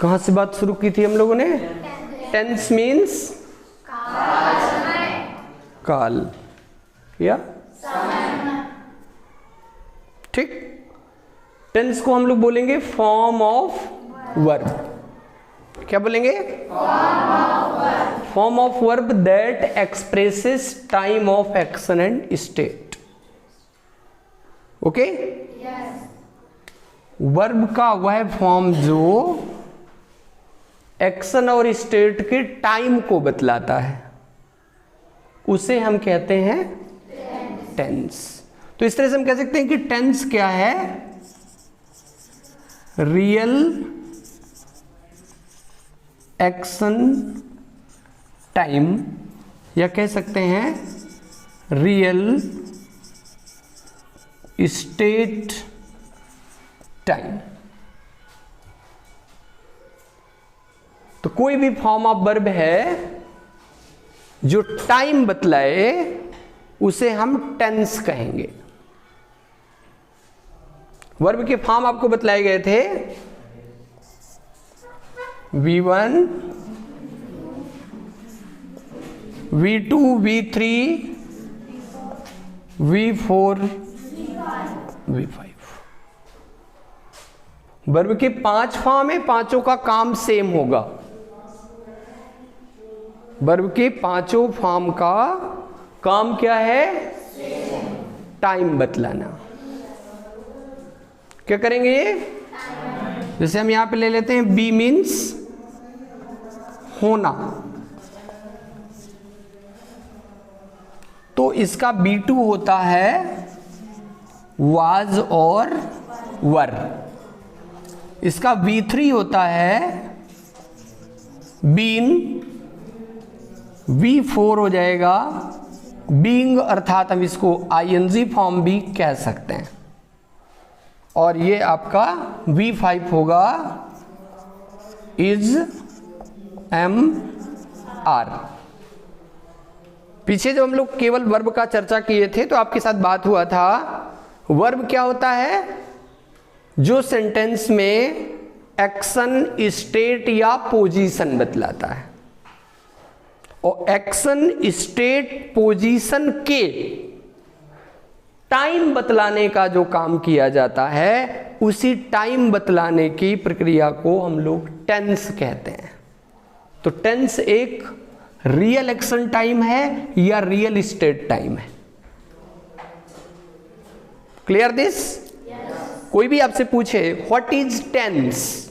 कहां से बात शुरू की थी हम लोगों ने? टेंस मीन्स काल या ठीक। टेंस को हम लोग बोलेंगे फॉर्म ऑफ वर्ब। क्या बोलेंगे? Form of verb that expresses time of action and state. Okay, verb का वह फॉर्म जो एक्शन और स्टेट के टाइम को बतलाता है उसे हम कहते हैं टेंस। तो इस तरह से हम कह सकते हैं कि टेंस क्या है? रियल एक्शन टाइम, या कह सकते हैं रियल स्टेट टाइम। तो कोई भी फॉर्म ऑफ वर्ब है जो टाइम बतलाए उसे हम टेंस कहेंगे। वर्ब के फॉर्म आपको बतलाए गए थे V1, V2, V3, V4, V5। Verb के 5 फॉर्म है, पांचों का काम सेम होगा। वर्ब के पांचों फॉर्म का काम क्या है? टाइम बतलाना। क्या करेंगे ये? जैसे हम यहां पे ले लेते हैं बी मीन्स होना, तो इसका B2 होता है वाज और वर। इसका V3 होता है बीन। V4 हो जाएगा बीइंग, अर्थात हम इसको ING फॉर्म भी कह सकते हैं। और ये आपका V5 होगा इज MR। पीछे जब हम लोग केवल वर्ब का चर्चा किए थे तो आपके साथ बात हुआ था वर्ब क्या होता है? जो सेंटेंस में एक्शन, स्टेट या पोजीशन बतलाता है। और एक्शन, स्टेट, पोजीशन के टाइम बतलाने का जो काम किया जाता है उसी टाइम बतलाने की प्रक्रिया को हम लोग टेंस कहते हैं। तो टेंस एक रियल एक्शन टाइम है या रियल स्टेट टाइम है? Clear this? कोई भी आपसे पूछे व्हाट इज टेंस,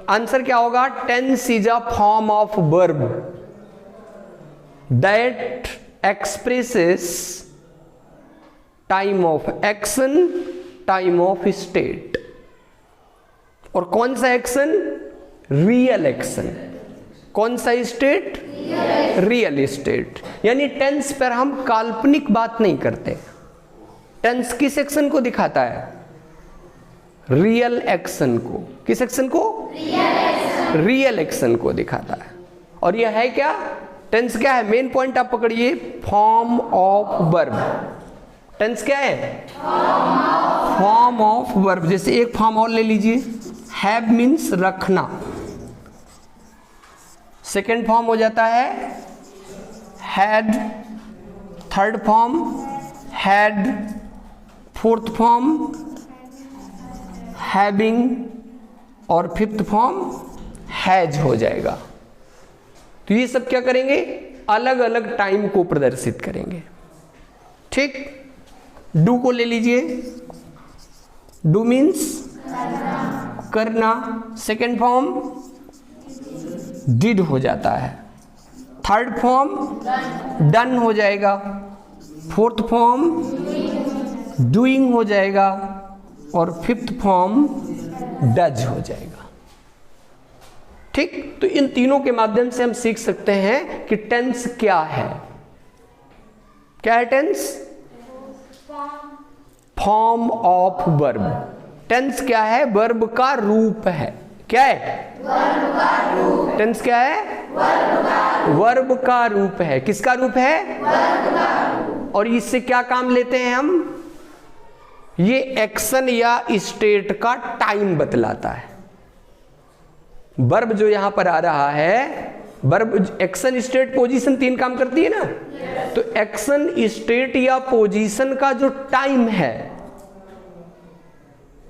आंसर क्या होगा? Tense is a form of verb that expresses time of action, time of state. और कौन सा एक्शन? Real action. कौन सा स्टेट? Real state. यानी टेंस पर हम काल्पनिक बात नहीं करते। टेंस किस एक्शन को दिखाता है? रियल एक्शन को। किस एक्शन को? रियल एक्शन को दिखाता है। और यह है क्या? टेंस क्या है? मेन पॉइंट आप पकड़िए, फॉर्म ऑफ वर्ब। टेंस क्या है? Form of verb. जैसे एक फॉर्म और ले लीजिए, हैव मीन्स रखना। सेकेंड फॉर्म हो जाता है had, third form had, fourth form having और फिफ्थ फॉर्म हैज हो जाएगा। तो ये सब क्या करेंगे? अलग अलग टाइम को प्रदर्शित करेंगे। ठीक। डू को ले लीजिए, डू मीन्स करना। सेकेंड फॉर्म डिड हो जाता है, थर्ड फॉर्म डन हो जाएगा, फोर्थ फॉर्म डूइंग हो जाएगा और फिफ्थ फॉर्म डज हो जाएगा। ठीक। तो इन तीनों के माध्यम से हम सीख सकते हैं कि टेंस क्या है। क्या है tense? Form of verb. Tense क्या है? वर्ब का रूप है। क्या है? वर्ब का रूप। टेंस क्या है? वर्ब का रूप है। किसका रूप है? वर्ब का रूप। और इससे क्या काम लेते हैं हम? ये एक्शन या स्टेट का टाइम बतलाता है। वर्ब जो यहां पर आ रहा है, वर्ब एक्शन स्टेट पोजीशन 3 काम करती है ना, तो एक्शन स्टेट या पोजीशन का जो टाइम है,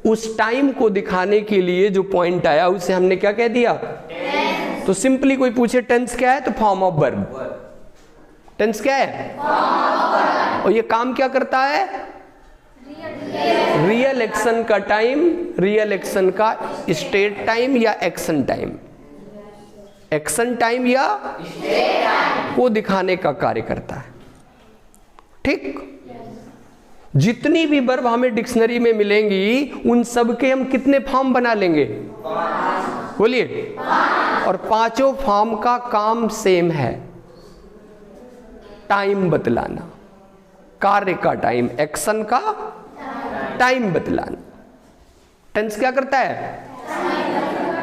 उस टाइम को दिखाने के लिए जो पॉइंट आया उसे हमने क्या कह दिया, टेंस। तो सिंपली कोई पूछे टेंस क्या है, तो फॉर्म ऑफ वर्ब। टेंस क्या है, और ये काम क्या करता है, रियल एक्शन का टाइम, रियल एक्शन का स्टेट टाइम या एक्शन टाइम, एक्शन टाइम या स्टेट टाइम को दिखाने का कार्य करता है। ठीक, जितनी भी वर्ब हमें डिक्शनरी में मिलेंगी उन सब के हम कितने फॉर्म बना लेंगे, बोलिए, और पांचों फॉर्म का काम सेम है, टाइम बतलाना, कार्य का टाइम, एक्शन का टाइम बतलाना। टेंस क्या करता है,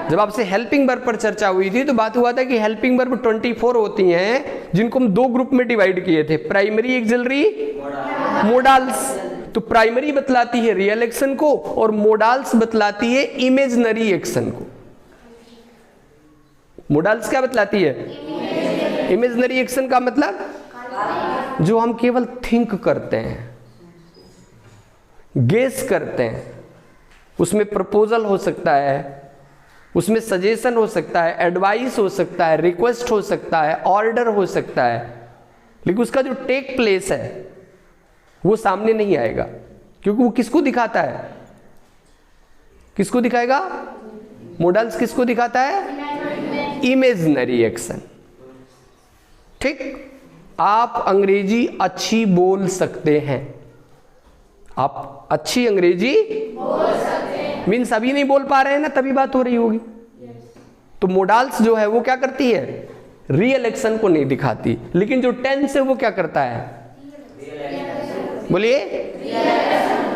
जब आपसे हेल्पिंग वर्ब पर चर्चा हुई थी तो बात हुआ था कि हेल्पिंग वर्ब 24 होती हैं, जिनको हम 2 ग्रुप में डिवाइड किए थे, प्राइमरी, एक्सिलरी, मोडाल्स। तो प्राइमरी बतलाती है रियल एक्शन को और मोडाल्स बतलाती है इमेजिनरी एक्शन को। मोडाल्स क्या बतलाती है, इमेजिनरी एक्शन का मतलब जो हम केवल थिंक करते हैं, गेस करते हैं, उसमें प्रपोजल हो सकता है, उसमें सजेशन हो सकता है, एडवाइस हो सकता है, रिक्वेस्ट हो सकता है, ऑर्डर हो सकता है, लेकिन उसका जो टेक प्लेस है वो सामने नहीं आएगा, क्योंकि वो किसको दिखाता है, किसको दिखाएगा, मॉडल्स किसको दिखाता है, इमेजिनरी एक्शन। ठीक, आप अंग्रेजी अच्छी बोल सकते हैं, आप अच्छी अंग्रेजी बोल सकते हैं, मीन्स अभी नहीं बोल पा रहे हैं ना, तभी बात हो रही होगी। तो मोडाल्स जो है वो क्या करती है, रियल एक्शन को नहीं दिखाती, लेकिन जो टेंस है वो क्या करता है, बोलिए,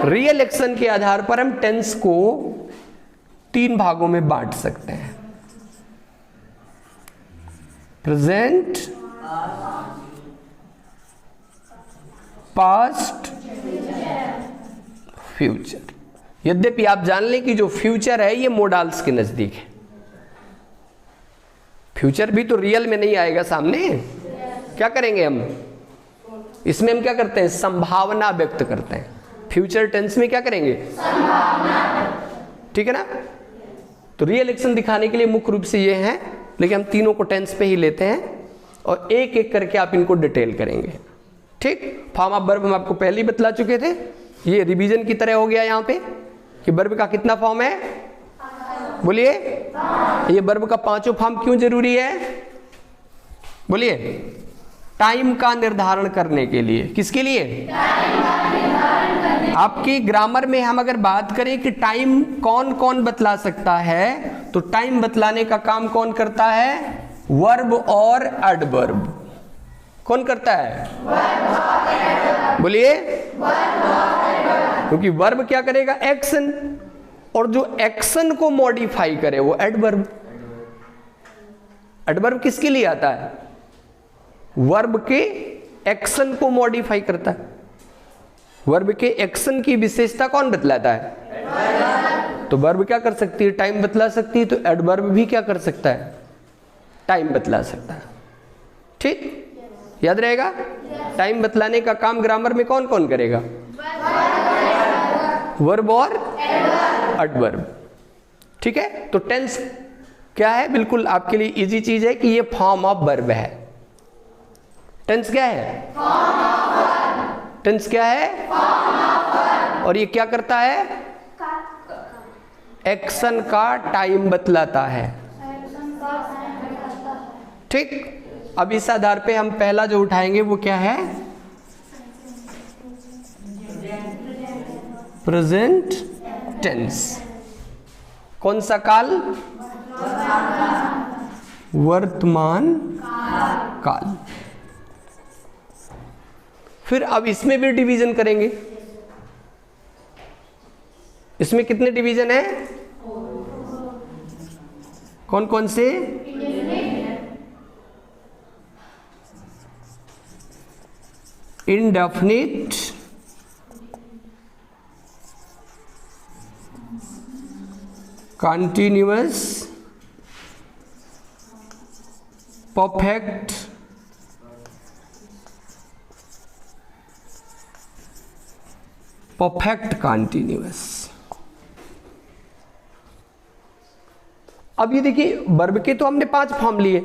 रियल एक्शन के आधार पर हम टेंस को 3 भागों में बांट सकते हैं, प्रेजेंट, पास्ट, फ्यूचर। यद्यपि आप जान लें कि जो फ्यूचर है ये मोडाल्स के नजदीक है, फ्यूचर भी तो रियल में नहीं आएगा सामने, क्या करेंगे हम, इसमें हम क्या करते हैं, संभावना व्यक्त करते हैं। फ्यूचर टेंस में क्या करेंगे, ठीक है ना। तो रियल एक्शन दिखाने के लिए मुख्य रूप से ये है, लेकिन हम तीनों को टेंस पे ही लेते हैं और एक एक करके आप इनको डिटेल करेंगे। ठीक, फॉर्म ऑफ वर्ब हम आपको पहले ही बतला चुके थे, ये रिवीजन की तरह हो गया यहाँ पे कि वर्ब का कितना फॉर्म है, बोलिए, ये वर्ब का 5 फॉर्म क्यों जरूरी है, बोलिए, टाइम का निर्धारण करने के लिए। किसके लिए, आपकी ग्रामर में हम अगर बात करें कि टाइम कौन कौन बतला सकता है, तो टाइम बतलाने का काम कौन करता है, वर्ब और एडवर्ब। कौन करता है, बोलिए, क्योंकि वर्ब क्या करेगा, एक्शन, और जो एक्शन को मॉडिफाई करे वो एडवर्ब। एडवर्ब किसके लिए आता है, वर्ब के एक्शन को मॉडिफाई करता है। वर्ब के एक्शन की विशेषता कौन बतलाता है, तो वर्ब क्या कर सकती है, टाइम बतला सकती है, तो एडवर्ब भी क्या कर सकता है, टाइम बतला सकता है। ठीक, याद रहेगा, टाइम बतलाने का काम ग्रामर में कौन कौन करेगा, वर्ब और एडवर्ब। ठीक है, तो टेंस क्या है, बिल्कुल आपके लिए इजी चीज है कि ये फॉर्म ऑफ वर्ब है। टेंस क्या है, टेंस क्या है, और ये क्या करता है, एक्शन का टाइम बतलाता है। ठीक, अब इस आधार पे हम पहला जो उठाएंगे वो क्या है, प्रेजेंट टेंस। कौन सा काल, वर्तमान काल। फिर अब इसमें भी डिवीजन करेंगे, इसमें कितने डिवीजन है, कौन कौन से, इंडेफिनिट, कंटिन्यूअस, परफेक्ट कंटीन्यूअस। अब ये देखिए वर्ब के तो हमने 5 फॉर्म लिए,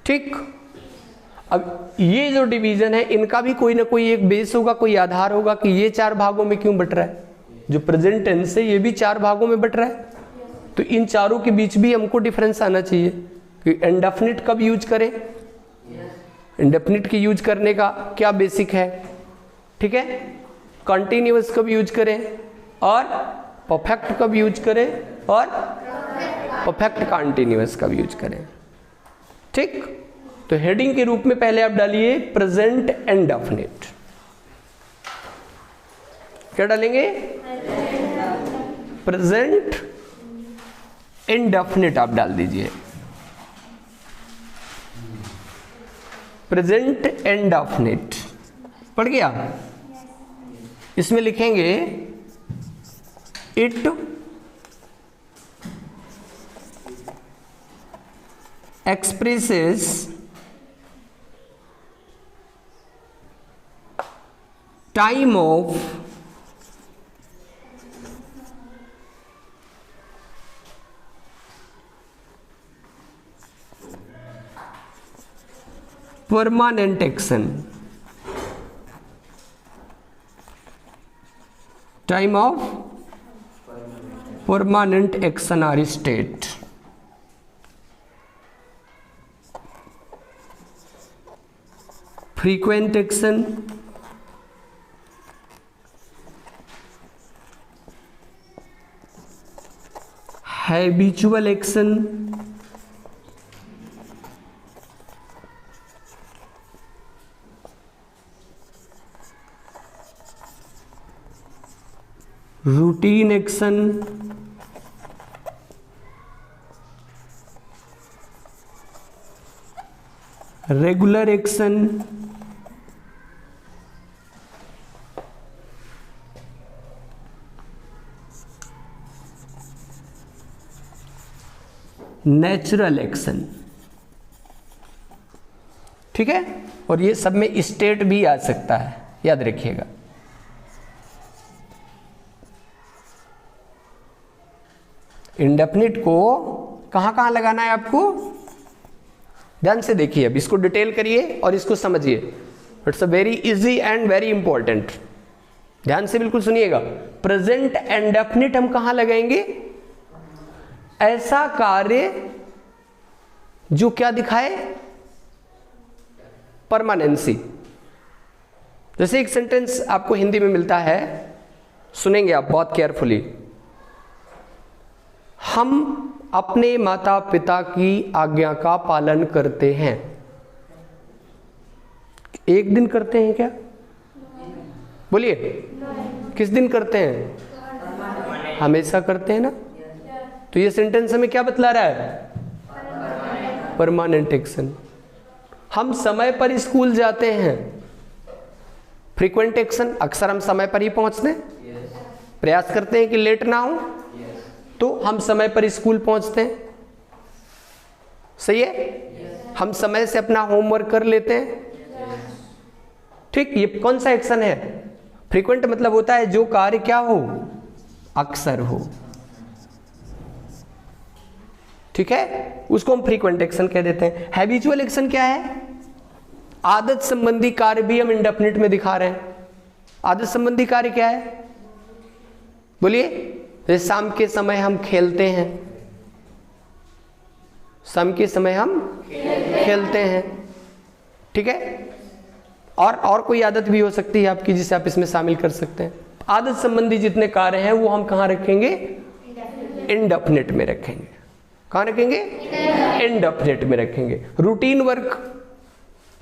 ठीक। अब ये जो डिवीजन है इनका भी कोई ना कोई एक बेस होगा, कोई आधार होगा कि ये 4 भागों में क्यों बट रहा है। जो प्रेजेंट टेंस है ये भी 4 भागों में बट रहा है, तो इन चारों के बीच भी हमको डिफरेंस आना चाहिए कि इंडेफिनिट कब यूज करें, इंडेफिनिट की यूज करने का क्या बेसिक है, ठीक है। कंटिन्यूअस कब यूज करें और परफेक्ट कब यूज करें और परफेक्ट कंटिन्यूअस कब यूज करें, ठीक। तो हेडिंग के रूप में पहले आप डालिए प्रेजेंट इंडेफिनिट। क्या डालेंगे? प्रेजेंट इंडेफिनिट आप डाल दीजिए, प्रेजेंट इंडेफिनिट। पढ़ गया? इसमें लिखेंगे it expresses time of permanent action, time of permanent action or state। frequent action, habitual action, routine action, regular action, natural action, ठीक है। और ये सब में स्टेट भी आ सकता है, याद रखिएगा। इंडेफिनिट को कहां कहां लगाना है आपको, ध्यान से देखिए। अब इसको डिटेल करिए और इसको समझिए। It's a very easy and very important. ध्यान से बिल्कुल सुनिएगा। प्रेजेंट इंडेफिनिट हम कहां लगाएंगे? ऐसा कार्य जो क्या दिखाए? परमानेंसी। जैसे एक सेंटेंस आपको हिंदी में मिलता है, सुनेंगे आप बहुत केयरफुली। हम अपने माता पिता की आज्ञा का पालन करते हैं। एक दिन करते हैं क्या? बोलिए, किस दिन करते हैं? हमेशा करते हैं ना। तो ये सेंटेंस हमें क्या बतला रहा है? Permanent action. हम समय पर स्कूल जाते हैं। फ्रीक्वेंट एक्शन, अक्सर हम समय पर ही पहुंचते हैं, प्रयास करते हैं कि लेट ना हो, तो हम समय पर स्कूल पहुंचते हैं। सही है? हम समय से अपना होमवर्क कर लेते हैं। ठीक, ये कौन सा एक्शन है? फ्रीक्वेंट मतलब होता है जो कार्य क्या हो? अक्सर हो। ठीक है, उसको हम फ्रीक्वेंट एक्शन कह देते हैं। हैबिचुअल एक्शन क्या है? आदत संबंधी कार्य भी हम इंडेफिनिट में दिखा रहे हैं। आदत संबंधी कार्य क्या है? बोलिए। जैसे शाम के समय हम खेलते हैं, शाम के समय हम खेलते हैं। ठीक है, और कोई आदत भी हो सकती है आपकी जिसे आप इसमें शामिल कर सकते हैं। आदत संबंधी जितने कार्य हैं वो हम कहां रखेंगे? इंडेफिनिट में रखेंगे। कहां रखेंगे? इंडेफिनिट में रखेंगे। रूटीन वर्क,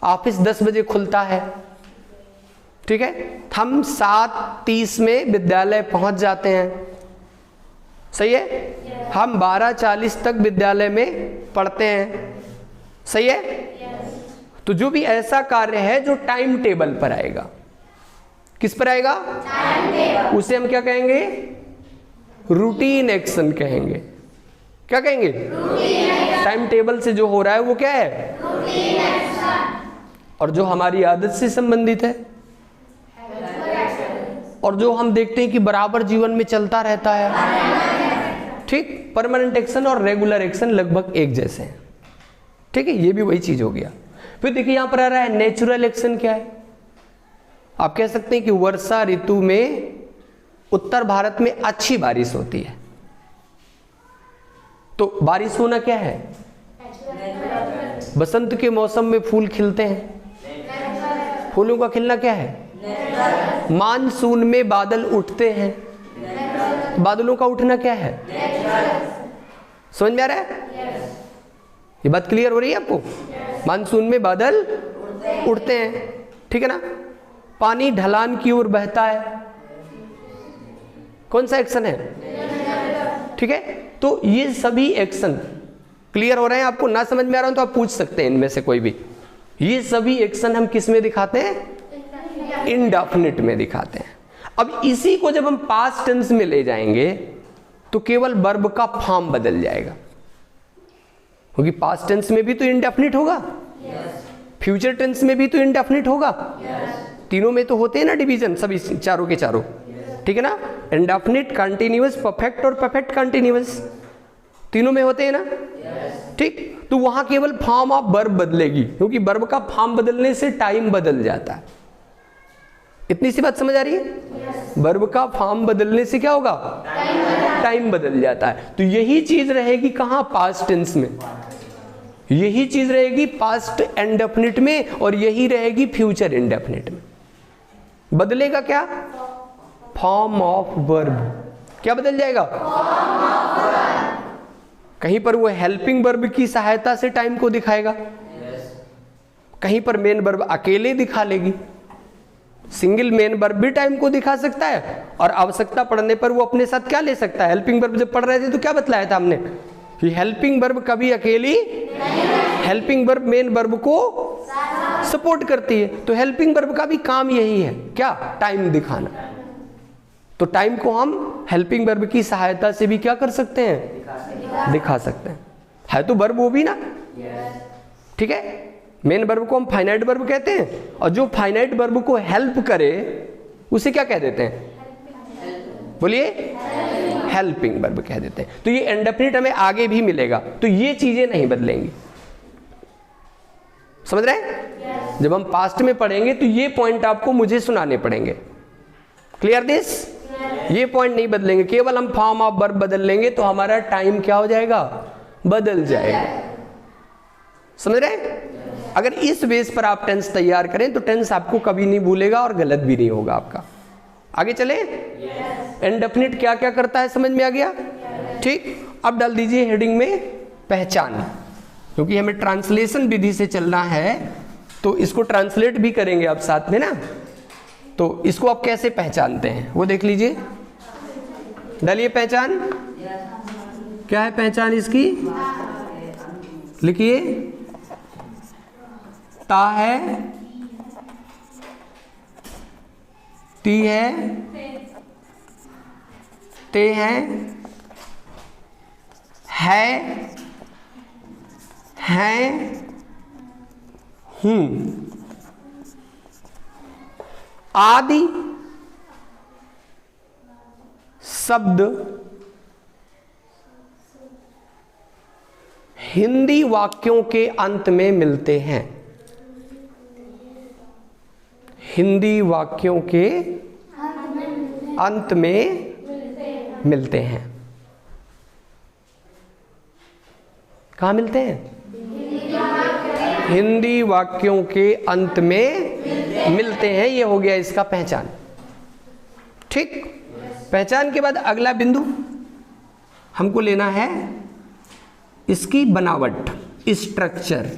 ऑफिस 10 बजे खुलता है, ठीक है, हम 7:30 में विद्यालय पहुंच जाते हैं। सही है? हम 12:40 तक विद्यालय में पढ़ते हैं। सही है? तो जो भी ऐसा कार्य है जो टाइम टेबल पर आएगा, किस पर आएगा? Time table. उसे हम क्या कहेंगे? रूटीन एक्शन कहेंगे। क्या कहेंगे? Routine action. टाइम टेबल से जो हो रहा है वो क्या है? और जो हमारी आदत से संबंधित है, और जो हम देखते हैं कि बराबर जीवन में चलता रहता है। ठीक, परमानेंट एक्शन और रेगुलर एक्शन लगभग एक जैसे हैं। ठीक है, ये भी वही चीज हो गया। फिर देखिए यहां पर आ रहा है नेचुरल एक्शन। क्या है? आप कह सकते हैं कि वर्षा ऋतु में उत्तर भारत में अच्छी बारिश होती है। तो बारिश होना क्या है? बसंत के मौसम में फूल खिलते हैं। फूलों का खिलना क्या है? मानसून में बादल उठते हैं। बादलों का उठना क्या है? समझ में आ रहा है? ये बात क्लियर हो रही है आपको? मानसून में बादल उठते हैं, ठीक है ना। पानी ढलान की ओर बहता है, कौन सा एक्शन है? ठीक है, तो ये सभी एक्शन क्लियर हो रहे हैं आपको? ना समझ में आ रहा हो तो आप पूछ सकते हैं इनमें से कोई भी। ये सभी एक्शन हम किस में दिखाते हैं? इंडेफिनिट में दिखाते हैं। अब इसी को जब हम पास्ट टेंस में ले जाएंगे तो केवल वर्ब का फॉर्म बदल जाएगा, क्योंकि पास्ट टेंस में भी तो इंडेफिनिट होगा, फ्यूचर टेंस में भी तो इंडेफिनिट होगा। तीनों में तो होते हैं ना डिवीजन, सभी चारों के चारों, ठीक है ना। इंडेफिनिट, कंटिन्यूअस, परफेक्ट और परफेक्ट कंटिन्यूअस, तीनों में होते हैं ना। ठीक, तो वहां केवल फॉर्म ऑफ वर्ब बदलेगी, क्योंकि वर्ब का फॉर्म बदलने से टाइम बदल जाता है। इतनी सी बात समझ आ रही है? वर्ब का फॉर्म बदलने से क्या होगा? टाइम बदल जाता है। तो यही चीज रहेगी कहां? पास्ट टेंस में। यही चीज रहेगी पास्ट इंडेफिनिट में, और यही रहेगी फ्यूचर इंडेफिनिट में। बदलेगा क्या? Form of verb. क्या बदल जाएगा? कहीं पर वो हेल्पिंग वर्ब की सहायता से टाइम को दिखाएगा, कहीं पर मेन वर्ब अकेले दिखा लेगी। सिंगल मेन वर्ब भी टाइम को दिखा सकता है, और आवश्यकता पड़ने पर वो अपने साथ क्या ले सकता है? हेल्पिंग वर्ब जब पढ़ रहे थे तो क्या बतलाया था हमने कि हेल्पिंग वर्ब कभी अकेली, हेल्पिंग वर्ब मेन वर्ब को सपोर्ट करती है। तो हेल्पिंग वर्ब का भी काम यही है, क्या? टाइम दिखाना। तो टाइम को हम हेल्पिंग वर्ब की सहायता से भी क्या कर सकते हैं? दिखा सकते हैं। है तो वर्ब वो भी ना, ठीक है। मेन वर्ब को हम फाइनाइट वर्ब कहते हैं, और जो फाइनाइट वर्ब को हेल्प करे उसे क्या कह देते हैं? बोलिए, हेल्पिंग वर्ब कह देते हैं। तो ये इंडेफिनिट हमें आगे भी मिलेगा, तो ये चीजें नहीं बदलेंगी। समझ रहे हैं? जब हम पास्ट में पढ़ेंगे तो ये पॉइंट आपको मुझे सुनाने पड़ेंगे। Clear this? ये पॉइंट नहीं बदलेंगे, केवल हम फॉर्म ऑफ वर्ब बदल लेंगे तो हमारा टाइम क्या हो जाएगा? बदल जाएगा। समझ रहे हैं? अगर इस बेस पर आप टेंस तैयार करें तो टेंस आपको कभी नहीं भूलेगा और गलत भी नहीं होगा आपका। आगे चले। इंडेफिनिट क्या क्या करता है समझ में आ गया? ठीक, अब डाल दीजिए हेडिंग में पहचान, क्योंकि हमें ट्रांसलेशन विधि से चलना है तो इसको ट्रांसलेट भी करेंगे आप साथ में ना। तो इसको आप कैसे पहचानते हैं वो देख लीजिए। डालिए पहचान। क्या है पहचान इसकी? लिखिए, ता है, ती है, ते हैं, हैं, हूं, आदि शब्द हिंदी वाक्यों के अंत में मिलते हैं। हिंदी वाक्यों के अंत में मिलते हैं। कहाँ मिलते हैं? हिंदी वाक्यों के अंत में मिलते हैं। ये हो गया इसका पहचान। ठीक, पहचान के बाद अगला बिंदु हमको लेना है इसकी बनावट, स्ट्रक्चर।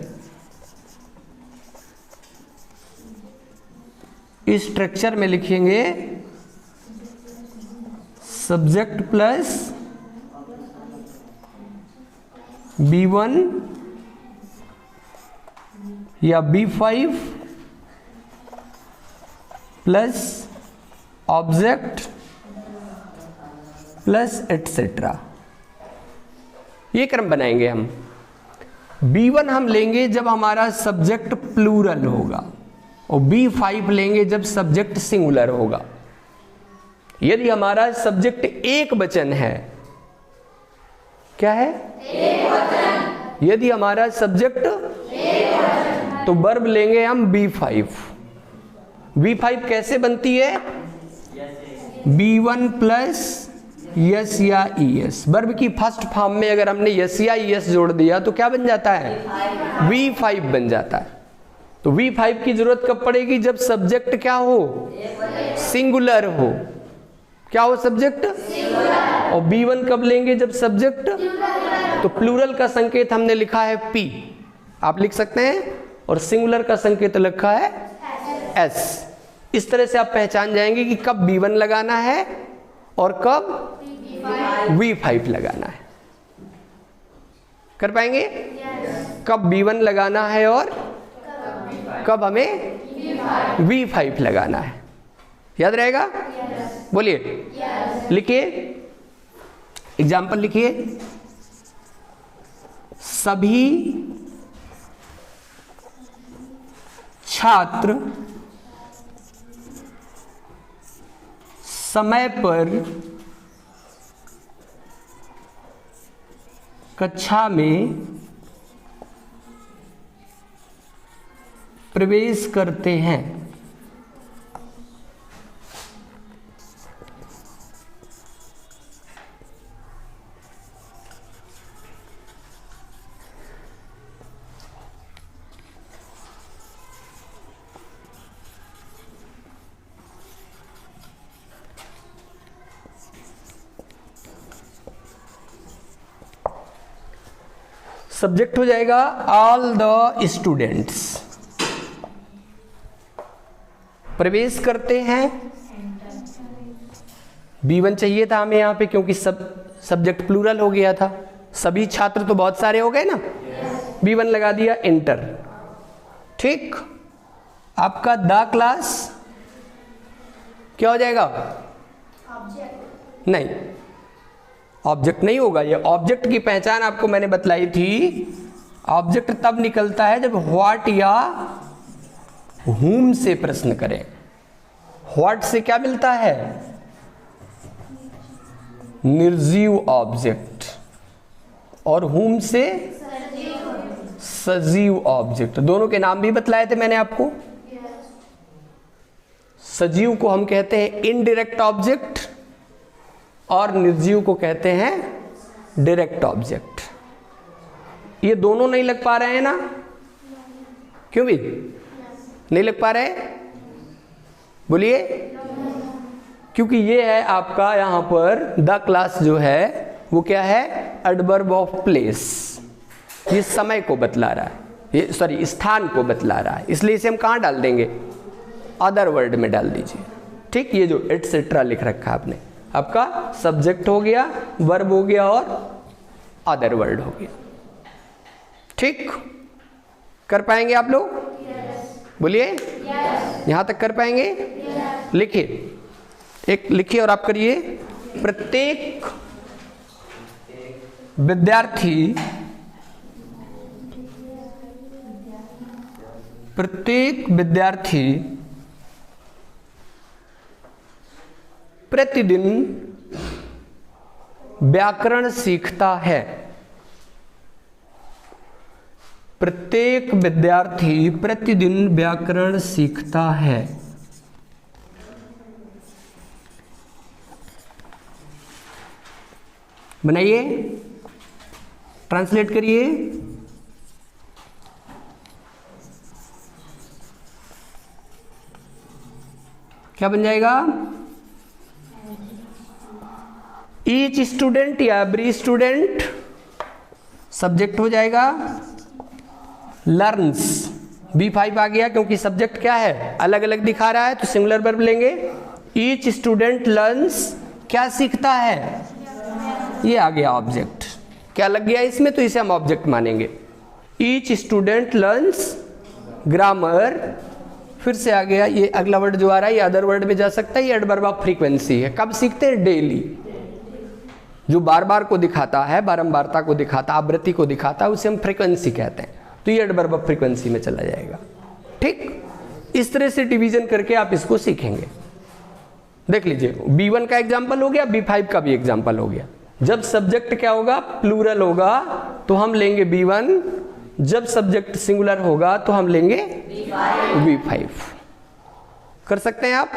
स्ट्रक्चर में लिखेंगे सब्जेक्ट प्लस B1 या B5 plus object plus etcetera. ये क्रम बनाएंगे हम। B1 हम लेंगे जब हमारा सब्जेक्ट प्लूरल होगा और B5 लेंगे जब सब्जेक्ट सिंगुलर होगा। यदि हमारा सब्जेक्ट एक वचन है, क्या है? एक वचन। यदि हमारा सब्जेक्ट एक वचन तो वर्ब लेंगे हम B5। B5 कैसे बनती है? B1 प्लस यस या ईएस। वर्ब की फर्स्ट फॉर्म में अगर हमने यस या ईएस जोड़ दिया तो क्या बन जाता है? V5 बन जाता है। तो V5 की जरूरत कब पड़ेगी? जब सब्जेक्ट क्या हो? सिंगुलर हो। क्या हो? Subject singular. और B1 कब लेंगे? जब सब्जेक्ट तो प्लूरल का संकेत हमने लिखा है P, आप लिख सकते हैं, और सिंगुलर का संकेत लिखा है S। इस तरह से आप पहचान जाएंगे कि कब B1 लगाना है और कब V5 लगाना है। कर पाएंगे? कब B1 लगाना है और कब हमें V5 लगाना है। याद रहेगा? बोलिए। लिखिए, एग्जाम्पल लिखिए। सभी छात्र समय पर कक्षा में प्रवेश करते हैं। सब्जेक्ट हो जाएगा ऑल द स्टूडेंट्स। प्रवेश करते हैं, B1 चाहिए था हमें यहां पे क्योंकि सब्जेक्ट प्लूरल हो गया था। सभी छात्र तो बहुत सारे हो गए ना, B1 लगा दिया, इंटर। ठीक, आपका द क्लास क्या हो जाएगा? नहीं, ऑब्जेक्ट नहीं होगा। ये ऑब्जेक्ट की पहचान आपको मैंने बतलाई थी। ऑब्जेक्ट तब निकलता है जब व्हाट या whom से प्रश्न करें। व्हाट से क्या मिलता है? निर्जीव ऑब्जेक्ट, और whom से सजीव ऑब्जेक्ट। दोनों के नाम भी बतलाए थे मैंने आपको। सजीव को हम कहते हैं इनडायरेक्ट ऑब्जेक्ट और निर्जीव को कहते हैं डायरेक्ट ऑब्जेक्ट। ये दोनों नहीं लग पा रहे हैं ना? क्यों भी नहीं लग पा रहे? बोलिए। क्योंकि ये है आपका यहां पर द क्लास जो है वो क्या है? Adverb of place. ये समय को बतला रहा है, ये सॉरी स्थान को बतला रहा है, इसलिए इसे हम कहां डाल देंगे? अदर वर्ड में डाल दीजिए। ठीक, ये जो एटसेट्रा लिख रखा है आपने, आपका सब्जेक्ट हो गया, वर्ब हो गया और अदर वर्ड हो गया। ठीक, कर पाएंगे आप लोग? बोलिए। यहां तक कर पाएंगे? लिखिए, एक लिखिए और आप करिए। प्रत्येक विद्यार्थी प्रतिदिन व्याकरण सीखता है। प्रत्येक विद्यार्थी प्रतिदिन व्याकरण सीखता है। बनाइए, ट्रांसलेट करिए। क्या बन जाएगा? ईच स्टूडेंट या एवरी स्टूडेंट सब्जेक्ट हो जाएगा। लर्न्स, B5 आ गया क्योंकि सब्जेक्ट क्या है? अलग अलग दिखा रहा है तो सिंगुलर वर्ब लेंगे। ईच स्टूडेंट लर्न्स, क्या सीखता है? ये आ गया ऑब्जेक्ट। क्या लग गया इसमें? तो इसे हम ऑब्जेक्ट मानेंगे। Each student learns grammar. फिर से आ गया ये अगला वर्ड जो आ रहा है, ये अदर वर्ड में जा सकता है। ये एडवर्ब ऑफ फ्रीक्वेंसी है। कब सीखते हैं? डेली। जो बार बार को दिखाता है, बारंबारता को दिखाता, आवृत्ति को दिखाता है, उसे हम फ्रीक्वेंसी कहते हैं। तो ये एडवर्ब ऑफ फ्रीक्वेंसी में चला जाएगा। ठीक, इस तरह से डिवीजन करके आप इसको सीखेंगे। देख लीजिए, B1 का एग्जाम्पल हो गया, B5 का भी एग्जाम्पल हो गया। जब सब्जेक्ट क्या होगा, प्लूरल होगा, तो हम लेंगे B1, जब सब्जेक्ट सिंगुलर होगा तो हम लेंगे B5। कर सकते हैं आप?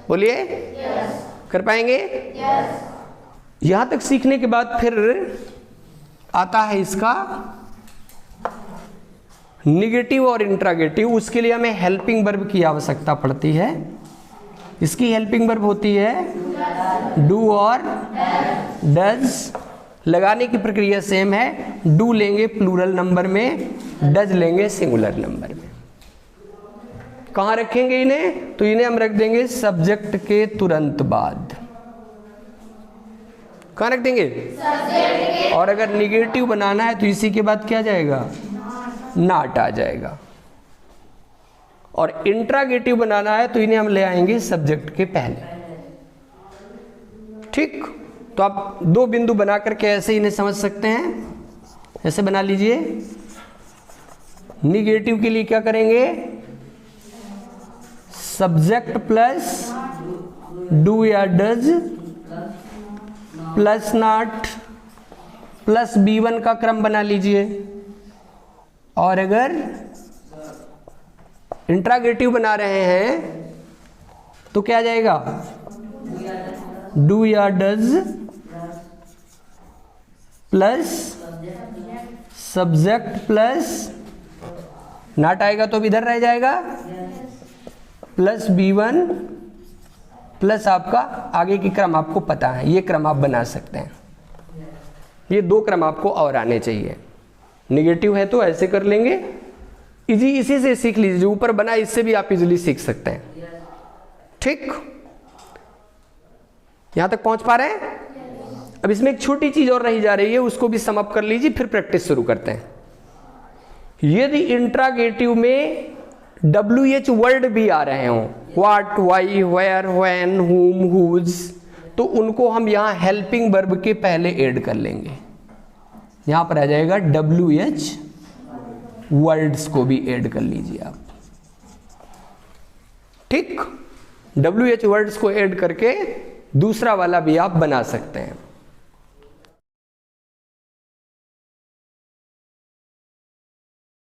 बोलिए, कर पाएंगे? यहां तक सीखने के बाद फिर आता है इसका निगेटिव और इंट्रागेटिव। उसके लिए हमें हेल्पिंग वर्ब की आवश्यकता पड़ती है। इसकी हेल्पिंग वर्ब होती है डू और डज। लगाने की प्रक्रिया सेम है, डू लेंगे प्लूरल नंबर में, डज लेंगे सिंगुलर नंबर में। कहां रखेंगे इन्हें? तो इन्हें हम रख देंगे सब्जेक्ट के तुरंत बाद। कहां रख देंगे? और अगर निगेटिव बनाना है तो इसी के बाद क्या जाएगा? नॉट आ जाएगा। और इंट्रागेटिव बनाना है तो इन्हें हम ले आएंगे सब्जेक्ट के पहले। ठीक, तो आप दो बिंदु बना करके ऐसे इन्हें समझ सकते हैं। ऐसे बना लीजिए। निगेटिव के लिए क्या करेंगे? सब्जेक्ट प्लस डू या does plus not plus B1 का क्रम बना लीजिए। और अगर इंट्रागेटिव बना रहे हैं तो क्या जाएगा? डू या does plus subject plus not आएगा तो इधर रह जाएगा, प्लस B1 प्लस आपका आगे की क्रम आपको पता है, ये क्रम आप बना सकते हैं। ये दो क्रम आपको और आने चाहिए। निगेटिव है तो ऐसे कर लेंगे, इसी से सीख लीजिए। जो ऊपर बना इससे भी आप इजीली सीख सकते हैं। ठीक, यहां तक पहुंच पा रहे हैं? अब इसमें एक छोटी चीज और रही जा रही है, उसको भी सम अप कर लीजिए, फिर प्रैक्टिस शुरू करते हैं। यदि इंट्रागेटिव में WH वर्ड भी आ रहे हों, व्हाट, व्हाई, वेयर, व्हेन, हुम, हुज, तो उनको हम यहां हेल्पिंग वर्ब के पहले ऐड कर लेंगे। यहां पर आ जाएगा WH वर्ड्स को भी ऐड कर लीजिए आप। ठीक, WH वर्ड्स को ऐड करके दूसरा वाला भी आप बना सकते हैं।